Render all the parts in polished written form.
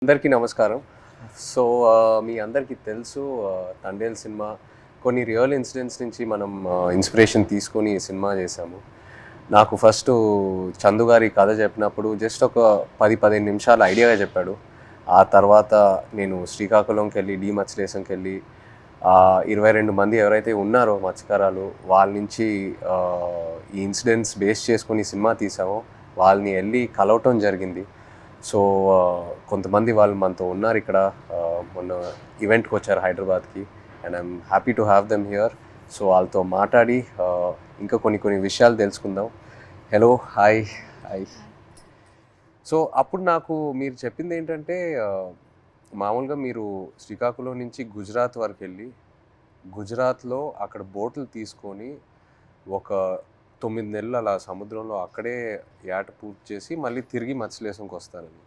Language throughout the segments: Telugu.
అందరికీ నమస్కారం. సో, మీ అందరికీ తెలుసు, తండేల్ సినిమా కొన్ని రియల్ ఇన్సిడెంట్స్ నుంచి మనం ఇన్స్పిరేషన్ తీసుకొని ఈ సినిమా చేశాము. నాకు ఫస్టు చందు గారు ఈ కథ చెప్పినప్పుడు జస్ట్ ఒక 10-15 నిమిషాలు ఐడియాగా చెప్పాడు. ఆ తర్వాత నేను శ్రీకాకుళంకెళ్ళి, మత్స్యలేశంకెళ్ళి 22 మంది ఎవరైతే ఉన్నారో మత్స్యకారులు, వాళ్ళ నుంచి ఈ ఇన్సిడెంట్స్ బేస్ చేసుకొని సినిమా తీసామో వాళ్ళని వెళ్ళి కలవటం జరిగింది. సో, కొంతమంది వాళ్ళు మనతో ఉన్నారు ఇక్కడ. మొన్న ఈవెంట్కి వచ్చారు హైదరాబాద్కి, and I'm happy to have them here. So వాళ్ళతో మాట్లాడి ఇంకా కొన్ని విషయాలు తెలుసుకుందాం. Hello, hi. హాయ్. సో అప్పుడు నాకు మీరు చెప్పింది ఏంటంటే, మామూలుగా మీరు శ్రీకాకుళం నుంచి గుజరాత్ వరకు వెళ్ళి, గుజరాత్లో అక్కడ బోట్లు తీసుకొని ఒక 9 నెలలు అలా సముద్రంలో అక్కడే ఏట పూర్తి చేసి మళ్ళీ తిరిగి మత్స్యలేశంకి వస్తారని.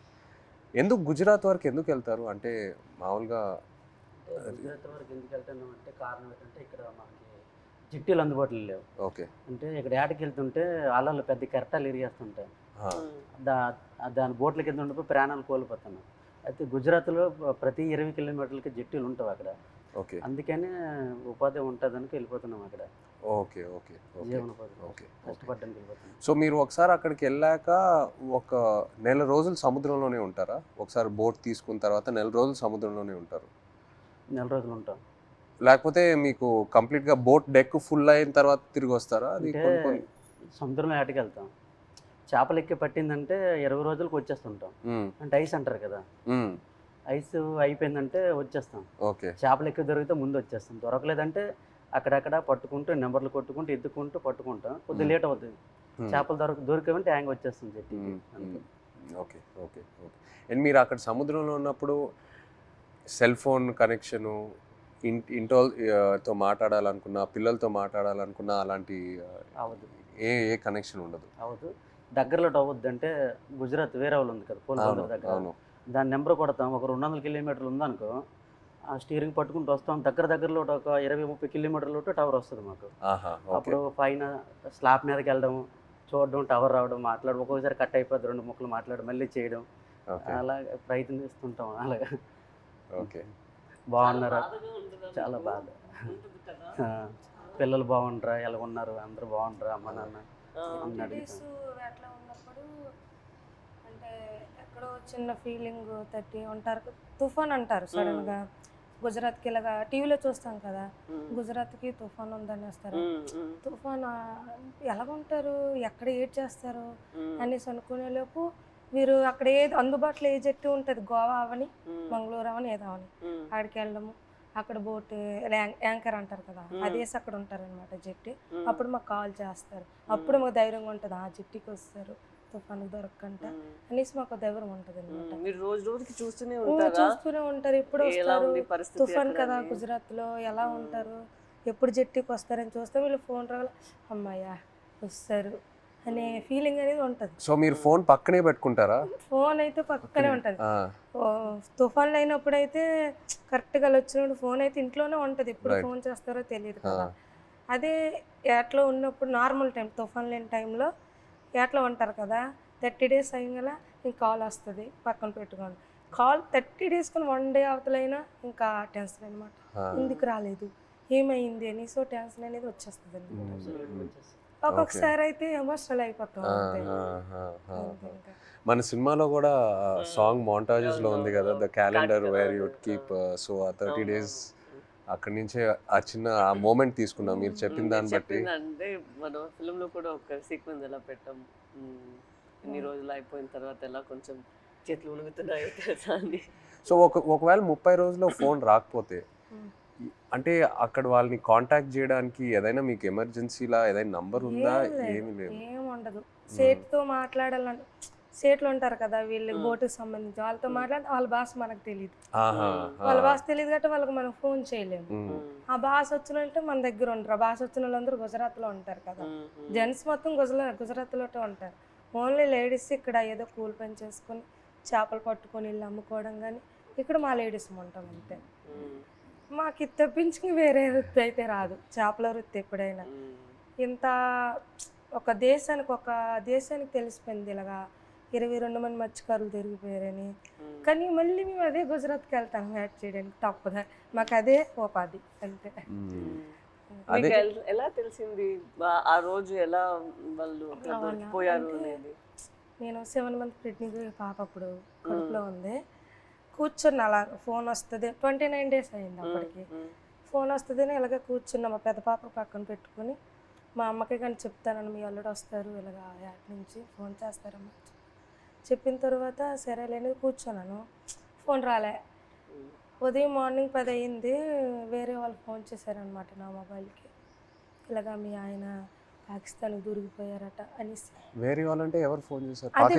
ఎందుకు గుజరాత్ వరకు ఎందుకు వెళ్తారు? అంటే మామూలుగా గుజరాత్ వరకు ఎందుకు వెళ్తున్నాం అంటే కారణం ఏంటంటే ఇక్కడ మనకి జిట్టీలు అందుబాటులో లేవు. ఓకే. అంటే ఇక్కడ ఏటకి వెళ్తుంటే అలలు పెద్ద కెరటాలు ఇరిగేస్తుంటాయి. దాని బోట్ల కింద ఉండిపోయి ప్రాణాలు కోల్పోతున్నాం. అయితే గుజరాత్లో ప్రతి 20 కిలోమీటర్లకి జిట్టీలు ఉంటావు అక్కడ. ఓకే. అందుకని ఉపాధి ఉంటుందని వెళ్ళిపోతున్నాం అక్కడ. ఓకే. ఓకే. జీవనోపాధి ఓకే. కష్టపడ్డానికి వెళ్ళిపోతున్నాం. సో మీరు ఒకసారి అక్కడికి వెళ్ళాక ఒక నెల రోజులు సముద్రంలోనే ఉంటారా? ఒకసారి బోట్ తీసుకున్న తర్వాత నెల రోజులు సముద్రంలోనే ఉంటారు? నెల రోజులు ఉంటాం. లేకపోతే మీకు కంప్లీట్గా బోట్ డెక్ ఫుల్ అయిన తర్వాత తిరిగి వస్తారా? అది సముద్రంలో ఏటకి వెళ్తాం. చేపలు ఎక్కి పట్టిందంటే 20 రోజులకు వచ్చేస్తుంటాం. అంటే ఐస్ అంటారు కదా, ఐస్ అయిపోయిందంటే వచ్చేస్తాం. ఓకే. చేపలు ఎక్కువ దొరికితే ముందు వచ్చేస్తాం. దొరకలేదంటే అక్కడక్కడ పట్టుకుంటూ నెంబర్లు కొట్టుకుంటూ ఎత్తుకుంటూ పట్టుకుంటాం. కొద్దిగా లేట్ అవుతుంది. చేపలు దొరికేమంటే హ్యాంగ్ వచ్చేస్తుంది చెట్టుకి. ఓకే. ఓకే. ఓకే. అండ్ మీరు అక్కడ సముద్రంలో ఉన్నప్పుడు సెల్ ఫోన్ కనెక్షను, ఇంటితో మాట్లాడాలనుకున్నా, పిల్లలతో మాట్లాడాలనుకున్నా అలాంటి అవ్వదు. ఏ కనెక్షన్ ఉండదు? అవ్వదు. దగ్గరలో అవ్వద్దు. అంటే గుజరాత్ వేరే వాళ్ళు ఉంది కదా పోలవరం దగ్గర, దాని నెంబర్ కొడతాం. ఒక 200 కిలోమీటర్లు ఉందనుకో, ఆ స్టీరింగ్ పట్టుకుంటూ వస్తాం. దగ్గరలో ఒక 20-30 కిలోమీటర్లు టవర్ వస్తుంది మాకు. అప్పుడు పైన స్లాబ్ మీదకి వెళ్ళడం, చూడడం, టవర్ రావడం, మాట్లాడడం. ఒక్కొక్కసారి కట్ అయిపోద్ది, 2 ముక్కలు మాట్లాడడం, మళ్ళీ చేయడం, అలా ప్రయత్నిస్తుంటాం. అలాగా. ఓకే. బాగున్నారా? చాలా బాధ. పిల్లలు బాగుంటారా? ఎలా ఉన్నారు? అందరూ బాగుంటారా? అమ్మ నాన్న అట్లా ఉన్నప్పుడు అంటే ఎక్కడో చిన్న ఫీలింగ్ తట్టి ఉంటారు. తుఫాన్ అంటారు సడన్గా. గుజరాత్కి ఇలాగా టీవీలో చూస్తాం కదా, గుజరాత్కి తుఫాన్ ఉందని వస్తారు. తుఫాన్ ఎలాగుంటారు, ఎక్కడ ఏడ్ చేస్తారు అనేసి అనుకునేలోపు వీరు అక్కడ ఏది అందుబాటులో ఏ జట్టు ఉంటుంది, గోవా అవని, మంగళూరు అవని, ఏదో అవని, అక్కడికి వెళ్ళడము. అక్కడ బోట్ యాంకర్ అంటారు కదా, అదేసి అక్కడ ఉంటారనమాట జట్టి. అప్పుడు మాకు కాల్ చేస్తారు. అప్పుడు మాకు ధైర్యంగా ఉంటుంది, ఆ జట్టికి వస్తారు తుఫాను దొరకంట అనేసి మాకు ధైర్యం ఉంటుంది అనమాట. చూస్తూనే ఉంటారు, ఎప్పుడు వస్తారు తుఫాన్ కదా గుజరాత్ లో, ఎలా ఉంటారు, ఎప్పుడు జట్టికి వస్తారని చూస్తే వీళ్ళు ఫోన్ రావాలి, అమ్మాయ్యా వస్తారు అనే ఫీలింగ్ అనేది ఉంటుంది. సో మీరు ఫోన్ పక్కనే పెట్టుకుంటారా? ఫోన్ అయితే పక్కనే ఉంటుంది. తుఫాన్లు అయినప్పుడు అయితే కరెక్ట్గా వచ్చినప్పుడు ఫోన్ అయితే ఇంట్లోనే ఉంటుంది. ఎప్పుడు ఫోన్ చేస్తారో తెలియదు కదా. అదే ఏట్లో ఉన్నప్పుడు నార్మల్ టైం, తుఫాన్ లేని టైంలో ఏట్లో ఉంటారు కదా, 30 days అయ్యగల ఇంక కాల్ వస్తుంది, పక్కన పెట్టుకోండి. కాల్ 30 days కానీ 1 day అవతలైనా ఇంకా టెన్షన్ అనమాట. ఎందుకు రాలేదు, ఏమైంది అని. సో టెన్షన్ అనేది వచ్చేస్తుంది అనమాట. ఒక్కొక్కసారి అయితే ఎమోషనల్ అయిపోతాం. మన సినిమాలో కూడా సాంగ్ మోంటాజెస్ లో ఉంది కదా, the calendar where you'd keep. So ఆ 30 days అక్కడి నుంచే ఆ చిన్న ఆ మూమెంట్ తీసుకున్నాం మీరు చెప్పిన దాన్ని బట్టి. అంటే మన ఫిల్మ్ లో కూడా ఒక సీక్వెన్స్ ఎలా పెట్టాం, ఇన్ని రోజులు అయిపోయిన తర్వాత ఎలా కొంచెం చేతులు ఉణుగుతున్నాయి తెలుసా అని. సో ఒకవేళ 30 రోజుల్లో ఫోన్ రాకపోతే, అంటే అక్కడ వాళ్ళని కాంటాక్ట్ చేయడానికి ఏదైనా మీకు ఎమర్జెన్సీలా ఏదైనా నంబర్ ఉందా? ఏమీ లేదు, ఏముండదు. సేట్తో మాట్లాడాలంటే, సేట్లు ఉంటారు కదా వీళ్ళకి బోటుకి సంబంధించి, వాళ్ళతో మాట్లాడితే వాళ్ళ భాష మనకు తెలియదు. వాళ్ళ భాష తెలియదు కాబట్టి వాళ్ళకి మనం ఫోన్ చేయలేము. ఆ భాష వచ్చిన అంటే మన దగ్గర ఉంటారు. ఆ భాష వచ్చిన వాళ్ళందరూ గుజరాత్లో ఉంటారు కదా, జెంట్స్ మొత్తం గుజరాత్లో ఉంటారు. ఓన్లీ లేడీస్ ఇక్కడ ఏదో కూలి పని చేసుకొని చేపలు పట్టుకొని ఇల్లు అమ్ముకోవడం, కానీ ఇక్కడ మా లేడీస్ ఉంటాం అంతే. మాకు ఇది తప్పించి వేరే వృత్తి అయితే రాదు, చేపల వృత్తి. ఎప్పుడైనా ఇంత ఒక దేశానికి తెలిసిపోయింది ఇలాగా 22 మంది మత్స్యకారులు దొరికిపోయారని. కానీ మళ్ళీ మేము అదే గుజరాత్కి వెళ్తాం యాడ్ చేయడానికి తప్పదా, మాకు అదే ఉపాధి అంతే. మీకు ఎలా తెలిసింది ఆ రోజు ఎలా వాళ్ళు అక్కడ దొరికిపోయారు అనేది? నేను 7 మంత్ ప్రెగ్నెంట్ పాప అప్పుడు కడుపులో ఉంది. కూర్చున్న అలా ఫోన్ వస్తుంది, 29 days అయింది అప్పటికి. ఫోన్ వస్తుందని ఇలాగ కూర్చున్నా, మా పెద్ద పాప పక్కన పెట్టుకుని. మా అమ్మకి కానీ చెప్తానని, మీ అల్లుడు వస్తారు ఇలాగ యాడ్ నుంచి ఫోన్ చేస్తారమ్మా చెప్పిన తర్వాత సరేలేని కూర్చున్నాను. ఫోన్ రాలే. ఉదయం మార్నింగ్ 10 అయింది, వేరే వాళ్ళు ఫోన్ చేశారనమాట నా మొబైల్కి, ఇలాగా మీ ఆయన పాకిస్తాన్కి దొరికిపోయారట అనేసి. వేరే వాళ్ళంటే ఎవరు ఫోన్ చేశారు? అదే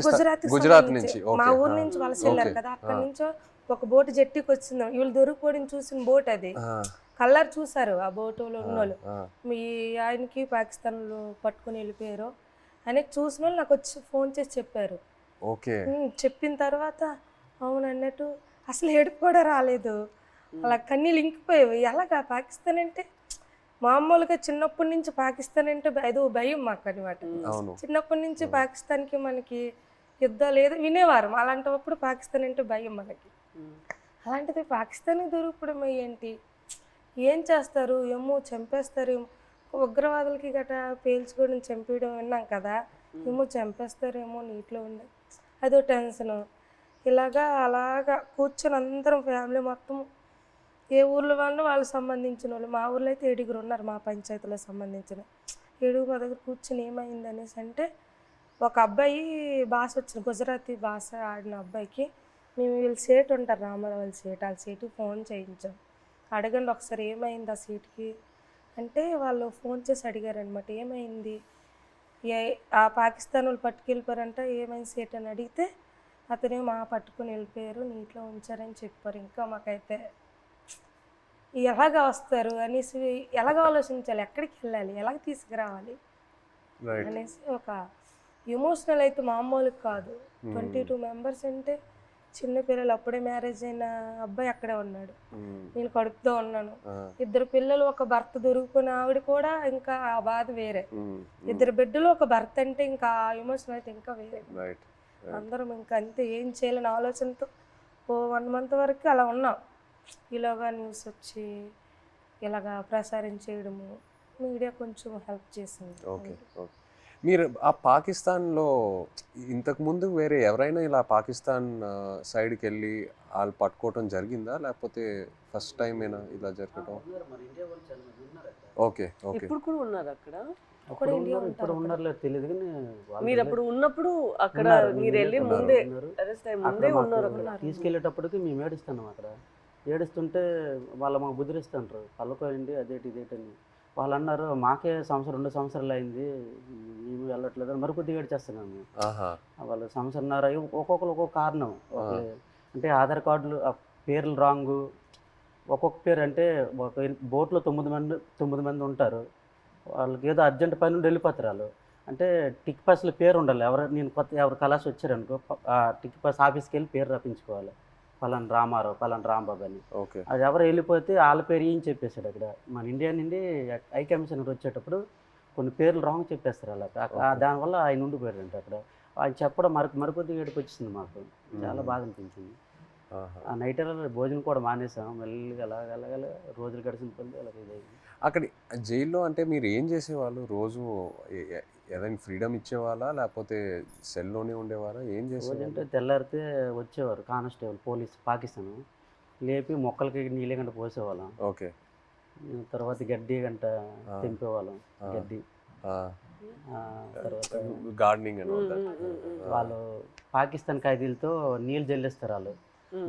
గుజరాత్ నుంచి. మా ఊరు నుంచి వలస వెళ్ళారు కదా, అక్కడ నుంచో ఒక బోటు జట్టికి వచ్చింది. వీళ్ళు దొరికిపోవడం చూసిన బోట్ అది, కలర్ చూసారు ఆ బోటులో ఉన్నోళ్ళు, మీ ఆయనకి పాకిస్తాన్లో పట్టుకుని వెళ్ళిపోయారు అని చూసిన వాళ్ళు నాకు వచ్చి ఫోన్ చేసి చెప్పారు. ఓకే. చెప్పిన తర్వాత అవును అన్నట్టు అసలు ఏడుపు కూడా రాలేదు, అలా కన్నీళ్ళు ఇంకిపోయేవి. ఎలాగా పాకిస్తాన్ అంటే మామూలుగా చిన్నప్పటి నుంచి పాకిస్తాన్ అంటే ఏదో భయం మాకు అనమాట. చిన్నప్పటి నుంచి పాకిస్తాన్కి మనకి యుద్ధాలు ఏదో వినేవారు, అలాంటప్పుడు పాకిస్తాన్ అంటే భయం మనకి. అలాంటిది పాకిస్తాన్కి దొరికిపోవడం ఏంటి, ఏం చేస్తారు ఏమో, చంపేస్తారేమో, ఉగ్రవాదులకి గట్రా పేల్చుకోవడం చంపేయడం విన్నాం కదా, ఏమో చంపేస్తారేమో నీటిలో ఉంది, అదో టెన్షను. అలాగా కూర్చొని అందరం ఫ్యామిలీ మొత్తం, ఏ ఊర్లో వాళ్ళకి సంబంధించిన వాళ్ళు, మా ఊర్లో అయితే 7 ఉన్నారు, మా పంచాయతీలో సంబంధించిన 7 మా దగ్గర కూర్చొని ఏమైంది అనేసి అంటే, ఒక అబ్బాయి భాష వచ్చిన గుజరాతీ భాష ఆడిన అబ్బాయికి మేము వీళ్ళు సేటు ఉంటారు రామారావు వాళ్ళ సేటు, వాళ్ళ సేటుకి ఫోన్ చేయించాం. అడగండి ఒకసారి ఏమైంది ఆ సీట్కి అంటే, వాళ్ళు ఫోన్ చేసి అడిగారనమాట ఏమైంది, ఆ పాకిస్తాన్ వాళ్ళు పట్టుకెళ్ళిపోయారంట, ఏమైంది సీట్ అని అడిగితే అతనే మా పట్టుకుని వెళ్ళిపోయారు, నీటిలో ఉంచారని చెప్పారు. ఇంకా మాకైతే ఎలాగ వస్తారు అనేసి, ఎలాగ ఆలోచించాలి, ఎక్కడికి వెళ్ళాలి, ఎలాగ తీసుకురావాలి అనేసి ఒక ఎమోషనల్ అయితే మామూలుగా కాదు. 22 members అంటే చిన్నపిల్లలు, అప్పుడే మ్యారేజ్ అయిన అబ్బాయి అక్కడే ఉన్నాడు, నేను కడుపుతో ఉన్నాను, 2 పిల్లలు, ఒక భర్త దొరికిపోయిన ఆవిడ కూడా ఇంకా ఆ బాధ వేరే, 2 బిడ్డలు ఒక భర్త అంటే ఇంకా ఆ ఎమోషన్ అయితే ఇంకా వేరే. అందరం ఇంకా అంతే, ఏం చేయాలని ఆలోచనతో ఓ 1 month వరకు అలా ఉన్నాం. ఇలాగా న్యూస్ వచ్చి ఇలాగా ప్రసారం చేయడము, మీడియా కొంచెం హెల్ప్ చేసింది. ఓకే. మీరు ఆ పాకిస్తాన్లో ఇంతకుముందు వేరే ఎవరైనా ఇలా పాకిస్తాన్ సైడ్కి వెళ్ళి వాళ్ళు పట్టుకోవటం జరిగిందా, లేకపోతే ఫస్ట్ టైం అయినా ఇలా జరగటం? ఓకే. ఓకే. ఇప్పుడు కూడా ఉన్నారు అక్కడ? ఇప్పుడు ఉన్నారో తెలియదు కానీ మీరు అప్పుడు ఉన్నప్పుడు అక్కడ మీరు వెళ్ళి ముందే అరెస్ట్ అయ్యి ముందే ఉన్నారు అక్కడ. తీసుకెళ్ళేటప్పటికి మేము ఏడుస్తున్నాం అక్కడ. ఏడుస్తుంటే వాళ్ళు మాకు బుద్ధిరిస్తుంటారు, పల్లకోయండి అదేటి ఇదేటని. వాళ్ళు అన్నారు మాకే 2 సంవత్సరాలు అయింది మేము వెళ్ళట్లేదు అని మరికొద్దిగా ఏడ్చేస్తున్నాము. వాళ్ళు 1.5 సంవత్సరాలు ఒక్కొక్కరు ఒక్కొక్క కారణం. అంటే ఆధార్ కార్డులు పేర్లు రాంగు, ఒక్కొక్క పేరు అంటే ఒక బోట్లో 9 మంది ఉంటారు, వాళ్ళకి ఏదో అర్జెంట్ పని నుండి వెళ్ళిపోతారు వాళ్ళు. అంటే టిక్ పాస్లో పేరు ఉండాలి, నేను ఎవరు కలాసి వచ్చారనుకో ఆ టిక్ పాస్ ఆఫీస్కి వెళ్ళి పేరు రప్పించుకోవాలి, పలానా రామారావు పలానా రాంబాబు అని. అది ఎవరు వెళ్ళిపోతే వాళ్ళ పేరు ఏం చెప్పేశాడు అక్కడ. మన ఇండియా నుండి హై కమిషనర్ వచ్చేటప్పుడు కొన్ని పేర్లు రాంగ్ చెప్పేస్తారు అలా, దానివల్ల ఆయన ఉండిపోయారంట అక్కడ. ఆయన చెప్పడం మరికొద్దిగా ఏడుపు వచ్చింది మాకు, చాలా బాధ అనిపించింది. ఆ నైట్ భోజనం కూడా మానేసాం, మెల్లిగా అలాగ రోజులు గడిచిన పని అలాగే ఇదైంది. అక్కడ జైల్లో అంటే మీరు ఏం చేసేవాళ్ళు రోజు? ఏదైనా ఫ్రీడమ్ ఇచ్చేవాళ్ళా, లేకపోతే సెల్లోనే ఉండేవారా, ఏం చేసేవారు? అంటే తెల్లారితే వచ్చేవారు కానిస్టేబుల్ పోలీస్ పాకిస్తాన్, లేపి మొక్కలకి నీళ్ళ గంట పోసేవాళ్ళం. ఓకే. తర్వాత గడ్డి గంట తెంపేవాళ్ళం, గడ్డి. తర్వాత గార్డెనింగ్ వాళ్ళు పాకిస్తాన్ ఖైదీలతో నీళ్ళు జల్లిస్తారు, వాళ్ళు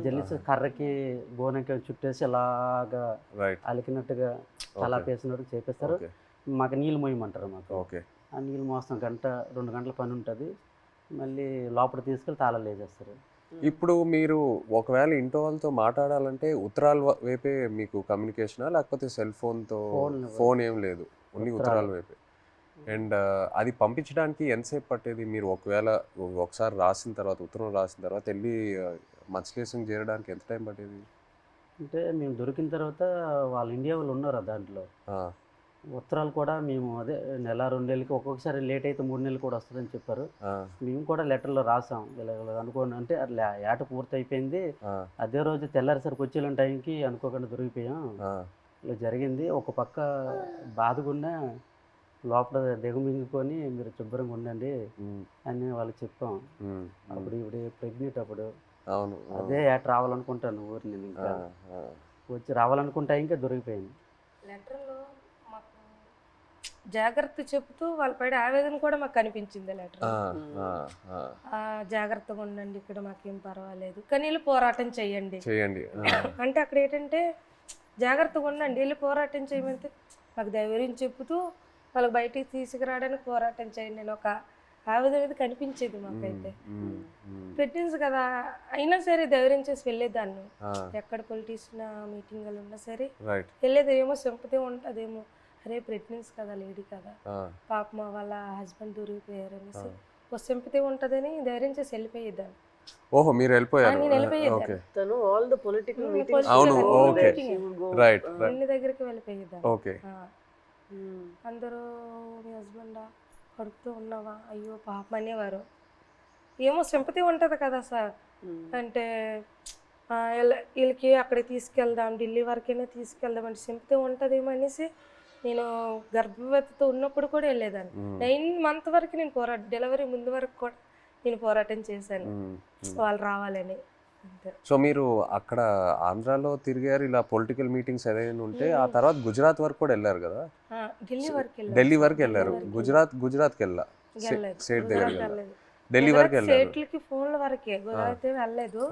జల్లిస్తే కర్రకి గోనెకి చుట్టేసి అలాగా అలికినట్టుగా తలా పేసినట్టు చేపిస్తారు. మాకు నీళ్ళు మోయమంటారు మాకు. ఓకే. ఆ నీళ్ళు మోస్తాం, 1-2 గంటల పని ఉంటుంది, మళ్ళీ లోపల తీసుకెళ్ళి తాళాలు వేసేస్తారు. ఇప్పుడు మీరు ఒకవేళ ఇంట్లో వాళ్ళతో మాట్లాడాలంటే ఉత్తరాల వైపే మీకు కమ్యూనికేషనా, లేకపోతే సెల్ ఫోన్తో? ఫోన్ ఏం లేదు, ఓన్లీ ఉత్తరాల వైపే. అండ్ అది పంపించడానికి ఎంతసేపు పట్టేది? మీరు ఒకసారి రాసిన తర్వాత, ఉత్తరం రాసిన తర్వాత వెళ్ళి మత్స్యలేశం చేరడానికి ఎంత టైం పట్టేది? అంటే మేము దొరికిన తర్వాత వాళ్ళు ఇండియా వాళ్ళు ఉన్నారు దాంట్లో, ఉత్తరాలు కూడా మేము అదే నెల 2 నెలలకి ఒక్కొక్కసారి లేట్ అయితే 3 నెలలు కూడా వస్తుందని చెప్పారు. ఆ, మేము కూడా లెటర్లో రాసాం ఇలా అనుకోండి అంటే అట్లా ఏట పూర్తి అయిపోయింది. ఆ, అదే రోజు తెల్లారిసరికి వచ్చే టైంకి అనుకోకుండా దొరికిపోయాం, ఆ, ఇలా జరిగింది. ఒక పక్క బాధగున్నా లోపల దిగమింగుకొని మీరు శుభ్రంగా ఉండండి ఉమ్, అని వాళ్ళకి చెప్పాం. ఉమ్, అప్పుడు ఇప్పుడు ప్రెగ్నెంట్ అప్పుడు అవును. అదే ఏట రావాలనుకుంటాను ఊరు నేను ఇంకా ఆ, వచ్చి రావాలనుకుంటా ఇంకా దొరికిపోయింది. లెటర్లో మాకు జాగ్రత్త చెప్తూ వాళ్ళ పైన ఆవేదన కూడా మాకు కనిపించింది లెటర్. ఆ, ఆ, ఆ, జాగ్రత్తగా ఉండండి, ఇక్కడ మాకేం పర్వాలేదు, కానీ వెళ్ళి పోరాటం చెయ్యండి. చేయండి. అంటే అక్కడ ఏంటంటే జాగ్రత్తగా ఉండండి, వెళ్ళి పోరాటం చేయమంటే మాకు ధైర్యం చెప్తూ వాళ్ళకి బయటికి తీసుకురావడానికి పోరాటం చేయండి నేను ఒక ఆవేదన అనేది కనిపించేది మాకైతే. ప్రెగ్నెన్సీ కదా అయినా సరే ధైర్యం చేసి వెళ్ళేదాన్ని. ఎక్కడ పొలిటీషియన్ మీటింగ్లు ఉన్నా సరే రైట్. వెళ్ళేది. ఏమో సింపతి ఉంటుందేమో, అరే ప్రెగ్నెన్సీ కదా, లేడీ కదా, పాప వాళ్ళ హస్బెండ్ దొరికిపోయారు అనేసి ఒక సింపతి ఉంటుందని ధైర్యం చేసి వెళ్ళిపోయేదాన్ని. ఓహో, మీరు వెళ్ళిపోయారు. నేను వెళ్ళిపోయేదాన్ని. ఓకే. తను ఆల్ ద పొలిటికల్ మీటింగ్స్ అవును, ఓకే. రైట్, అన్ని దగ్గరికి వెళ్ళిపోయేదాన్ని. ఓకే. అందరూ మీ హస్బెండా, కడుపుతూ ఉన్నావా, అయ్యో పాపం అనేవారు. ఏమో సింపతి ఉంటుంది కదా సార్, అంటే వీళ్ళకి అక్కడికి తీసుకెళ్దాం, ఢిల్లీ వరకైనా తీసుకెళ్దాం అంటే సింపతి ఉంటుందేమో అనేసి నేను గర్భవతితో ఉన్నప్పుడు కూడా వెళ్ళేదాన్ని. 9 months వరకు నేను డెలివరీ ముందు వరకు కూడా నేను పోరాటం చేశాను వాళ్ళు రావాలని. అంతే. సో మీరు అక్కడ ఆంధ్రాలో తిరిగారు, ఇలా పొలిటికల్ మీటింగ్స్ ఏదైనా ఉంటే ఆ తర్వాత గుజరాత్ వరకు కూడా వెళ్ళారు కదా? ఢిల్లీ వరకు ఢిల్లీ వరకు వెళ్ళారు. గుజరాత్కి వెళ్ళా, స్టేట్ దగ్గర ఢిల్లీ వరకు వెళ్ళారు. స్టేట్లకి ఫోన్ల వరకే, గుజరాత్ వెళ్ళలేదు.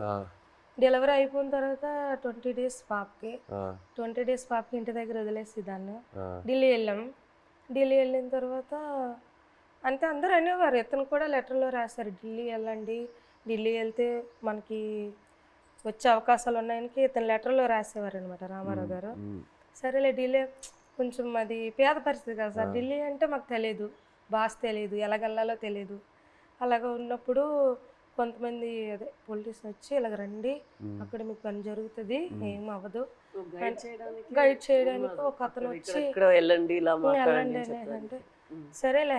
డెలివరీ అయిపోయిన తర్వాత 20 days పాపకి, 20 days పాపకి ఇంటి దగ్గర వదిలేసి దాన్ని ఢిల్లీ వెళ్ళాం. ఢిల్లీ వెళ్ళిన తర్వాత అంటే అందరూ అనేవారు, ఇతను కూడా లెటర్లో రాశారు ఢిల్లీ వెళ్ళండి, ఢిల్లీ వెళ్తే మనకి వచ్చే అవకాశాలు ఉన్నాయని ఇతను లెటర్లో రాసేవారు అనమాట రామారావు గారు. సరేలే ఢిల్లీ కొంచెం అది పేద పరిస్థితి కదా సార్, ఢిల్లీ అంటే మాకు తెలియదు, భాష తెలియదు, ఎలాగెళ్ళాలో తెలియదు. అలాగ ఉన్నప్పుడు కొంతమంది అదే పొలిటీషియన్ వచ్చి ఇలాగ రండి, అక్కడ మీకు పని జరుగుతుంది, ఏం అవ్వదు, గైడ్ చేయడానికి ఒక అతను వచ్చి వెళ్ళండి అంటే సరేలే